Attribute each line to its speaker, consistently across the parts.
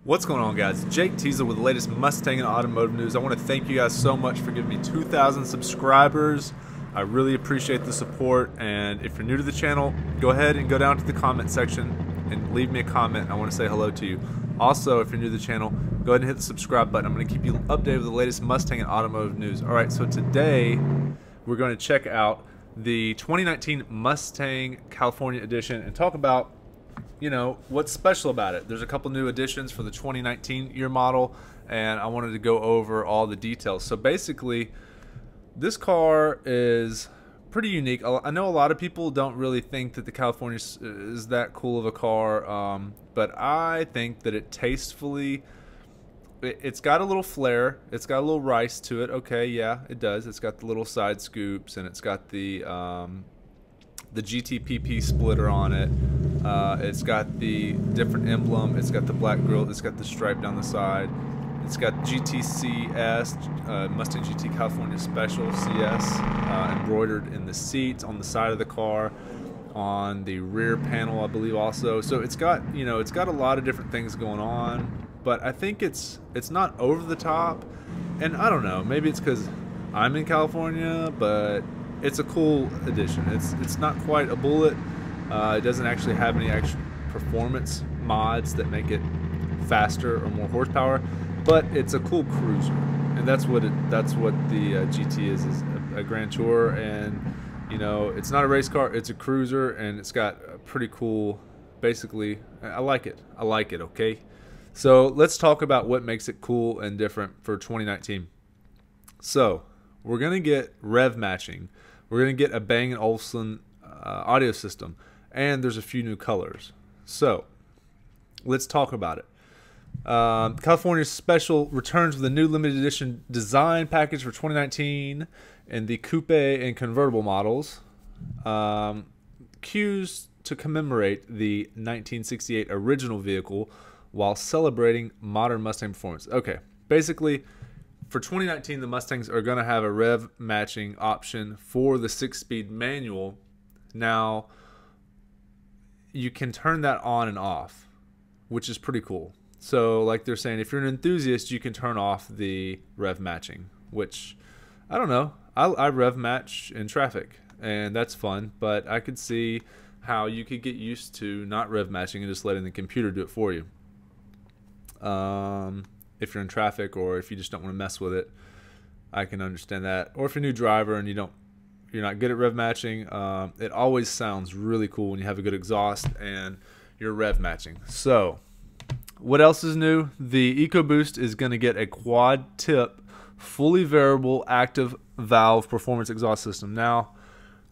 Speaker 1: What's going on, guys? Jake Teasel with the latest Mustang and automotive news. I want to thank you guys so much for giving me 2,000 subscribers. I really appreciate the support, and if you're new to the channel, go ahead and go down to the comment section and leave me a comment. I want to say hello to you. Also, if you're new to the channel, go ahead and hit the subscribe button. I'm going to keep you updated with the latest Mustang and automotive news. Alright, so today we're going to check out the 2019 Mustang California Edition and talk about what's special about it. There's a couple new additions for the 2019 year model, and I wanted to go over all the details. So basically, this car is pretty unique. I know a lot of people don't really think that the California is that cool of a car, but I think that it tastefully, it's got a little flair, it's got a little rice to it. Okay, yeah, it does. It's got the little side scoops, and it's got the GTPP splitter on it. It's got the different emblem. It's got the black grille. It's got the stripe down the side. It's got GTCS, Mustang GT California Special CS, embroidered in the seats, on the side of the car, on the rear panel, I believe also. So it's got, it's got a lot of different things going on, but I think it's not over the top. And I don't know, maybe it's because I'm in California, but it's a cool addition. It's not quite a bullet. It doesn't actually have any extra performance mods that make it faster or more horsepower, but it's a cool cruiser, and that's what the GT is a Grand Tour. And it's not a race car, it's a cruiser, and it's got a pretty cool, basically, I like it. Okay, so let's talk about what makes it cool and different for 2019. So we're gonna get rev matching. We're gonna get a Bang & Olufsen audio system, and there's a few new colors. So let's talk about it. California Special returns with a new limited edition design package for 2019 in the coupe and convertible models. Cues to commemorate the 1968 original vehicle while celebrating modern Mustang performance. Okay, basically, for 2019, the Mustangs are going to have a rev matching option for the 6-speed manual. Now, you can turn that on and off, which is pretty cool. So, like they're saying, if you're an enthusiast, you can turn off the rev matching, which, I don't know. I rev match in traffic, and that's fun, but I could see how you could get used to not rev matching and just letting the computer do it for you. If you're in traffic, or if you just don't want to mess with it, I can understand that. Or if you're a new driver and you're not good at rev matching, it always sounds really cool when you have a good exhaust and you're rev matching. So what else is new? The EcoBoost is going to get a quad tip, fully variable active valve performance exhaust system. Now,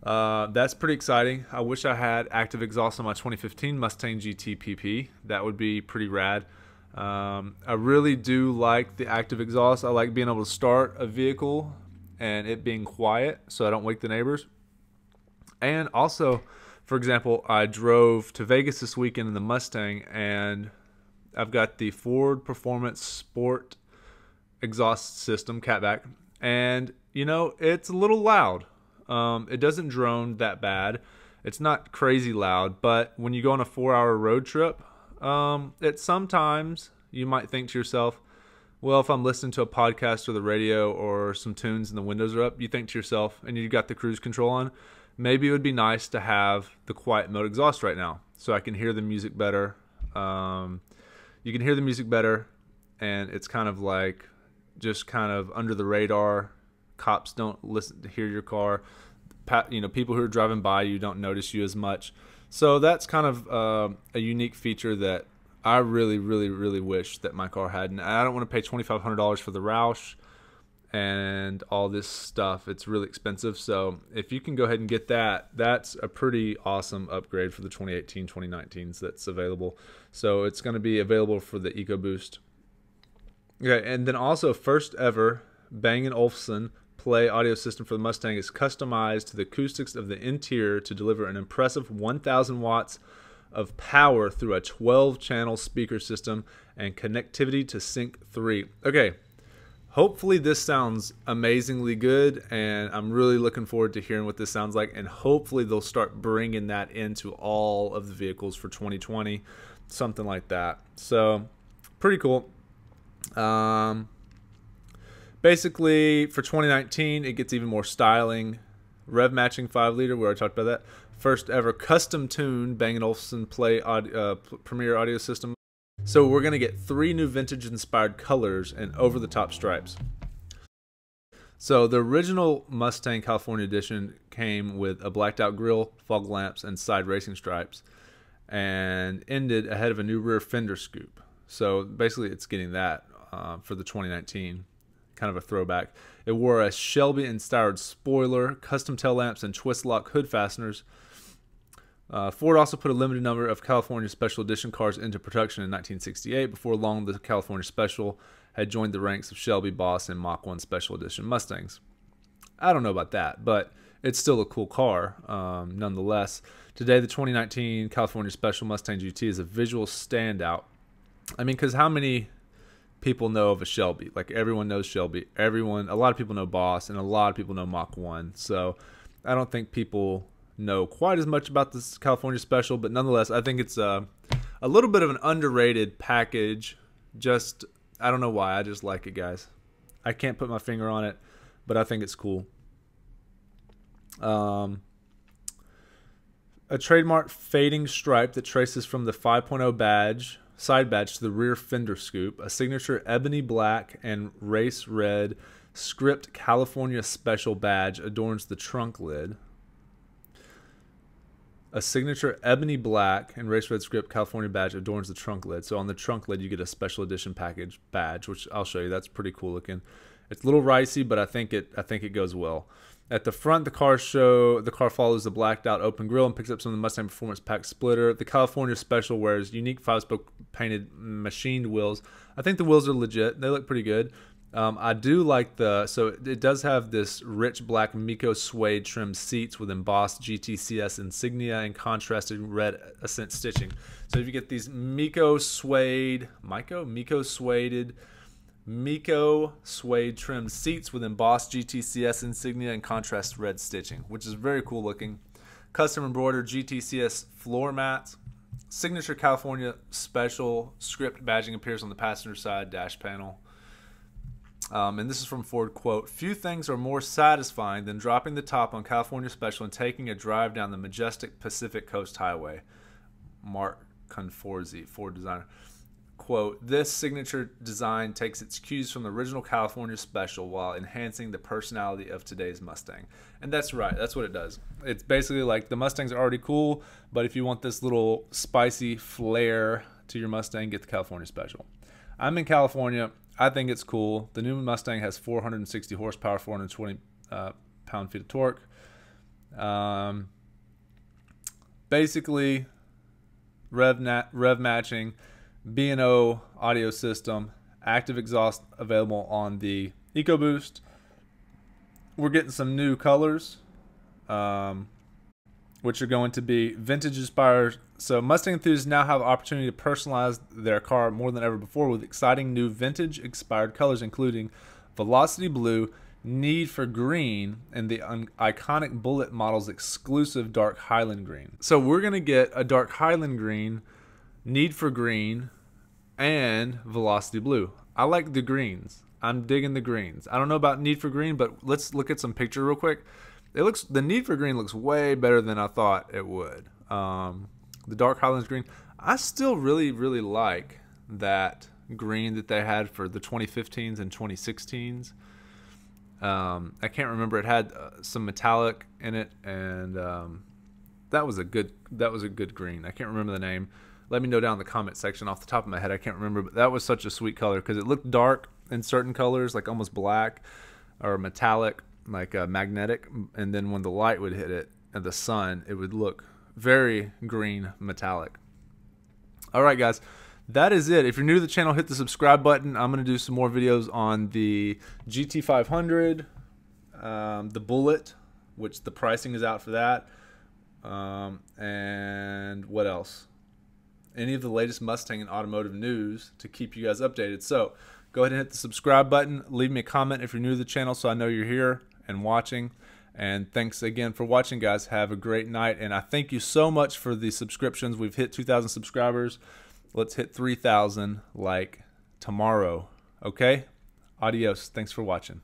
Speaker 1: that's pretty exciting. I wish I had active exhaust on my 2015 Mustang GT PP. That would be pretty rad. I really do like the active exhaust. I like being able to start a vehicle and it being quiet so I don't wake the neighbors. And also, for example, I drove to Vegas this weekend in the Mustang, and I've got the Ford Performance Sport exhaust system, catback, and it's a little loud. It doesn't drone that bad. It's not crazy loud, but when you go on a 4-hour road trip, sometimes you might think to yourself, well, if I'm listening to a podcast or the radio or some tunes and the windows are up, you think to yourself, and you've got the cruise control on, maybe it would be nice to have the quiet mode exhaust right now so I can hear the music better. You can hear the music better, and it's kind of like just kind of under the radar. Cops don't listen to hear your car. People who are driving by you don't notice you as much. So that's kind of a unique feature that I really, really, really wish that my car had. And I don't want to pay $2,500 for the Roush and all this stuff. It's really expensive. So if you can go ahead and get that, that's a pretty awesome upgrade for the 2018, 2019s that's available. So it's going to be available for the EcoBoost. Okay, and then also first ever Bang & Olufsen Play audio system for the Mustang is customized to the acoustics of the interior to deliver an impressive 1,000 watts of power through a 12-channel speaker system and connectivity to Sync 3. Okay, hopefully this sounds amazingly good, and I'm really looking forward to hearing what this sounds like, and hopefully they'll start bringing that into all of the vehicles for 2020, something like that. So Pretty cool. Basically, for 2019, it gets even more styling. Rev matching 5-liter, we already talked about that. First ever custom tuned Bang & Olufsen Play Premier audio system. So we're going to get 3 new vintage inspired colors and over the top stripes. So the original Mustang California edition came with a blacked out grille, fog lamps, and side racing stripes, and ended ahead of a new rear fender scoop. So basically it's getting that for the 2019. Kind of a throwback. It wore a Shelby-inspired spoiler, custom tail lamps, and twist lock hood fasteners. Ford also put a limited number of California Special Edition cars into production in 1968. Before long, the California Special had joined the ranks of Shelby, Boss, and Mach 1 Special Edition Mustangs. I don't know about that, but it's still a cool car nonetheless. Today, the 2019 California Special Mustang GT is a visual standout. I mean, because how many people know of a Shelby? Like, everyone knows Shelby. A lot of people know Boss, and a lot of people know Mach 1. So I don't think people know quite as much about this California Special, but nonetheless, I think it's a little bit of an underrated package. Just, I don't know why. I just like it, guys. I can't put my finger on it, but I think it's cool. A trademark fading stripe that traces from the 5.0 side badge to the rear fender scoop, a signature ebony black and race red script California Special badge adorns the trunk lid. A signature ebony black and race red script California badge adorns the trunk lid. So on the trunk lid you get a special edition package badge, which I'll show you. That's pretty cool looking. It's a little ricey, but I think it goes well. At the front, the car follows the blacked out open grille and picks up some of the Mustang Performance Pack splitter. The California Special wears unique 5-spoke painted machined wheels. I think the wheels are legit. They look pretty good. I do like so it does have this rich black Miko suede trim seats with embossed GTCS insignia and contrasted red accent stitching. So if you get these Miko suede trim seats with embossed GTCS insignia and contrast red stitching, which is very cool looking. Custom embroidered GTCS floor mats. Signature California Special script badging appears on the passenger side dash panel. And this is from Ford, quote, "Few things are more satisfying than dropping the top on California Special and taking a drive down the majestic Pacific Coast Highway." Mark Conforzi, Ford designer. Quote, "This signature design takes its cues from the original California Special while enhancing the personality of today's Mustang." And that's right. That's what it does. It's basically like the Mustangs are already cool, but if you want this little spicy flair to your Mustang, get the California Special. I'm in California. I think it's cool. The new Mustang has 460 horsepower, 420 pound-feet of torque. Basically, rev matching, B&O audio system, active exhaust available on the EcoBoost. We're getting some new colors, which are going to be vintage inspired. So Mustang enthusiasts now have the opportunity to personalize their car more than ever before with exciting new vintage inspired colors, including Velocity Blue, Need for Green, and the iconic Bullet model's exclusive dark Highland Green. So we're going to get a dark Highland Green, Need for Green, and Velocity Blue. I like the greens. I'm digging the greens. I don't know about Need for Green, but let's look at some picture real quick. The Need for Green looks way better than I thought it would. The dark Highlands green, I still really like that green that they had for the 2015s and 2016s. I can't remember. It had some metallic in it, and that was a good green. I can't remember the name. Let me know down in the comment section. Off the top of my head, I can't remember, but that was such a sweet color because it looked dark in certain colors, like almost black or metallic, like magnetic, and then when the light would hit it and the sun, it would look very green metallic. All right, guys, that is it. If you're new to the channel, hit the subscribe button. I'm going to do some more videos on the GT500, the Bullet, which the pricing is out for that, and what else? Any of the latest Mustang and automotive news to keep you guys updated. So go ahead and hit the subscribe button. Leave me a comment if you're new to the channel so I know you're here and watching. And thanks again for watching, guys. Have a great night. And I thank you so much for the subscriptions. We've hit 2,000 subscribers. Let's hit 3,000 like tomorrow. Okay? Adios. Thanks for watching.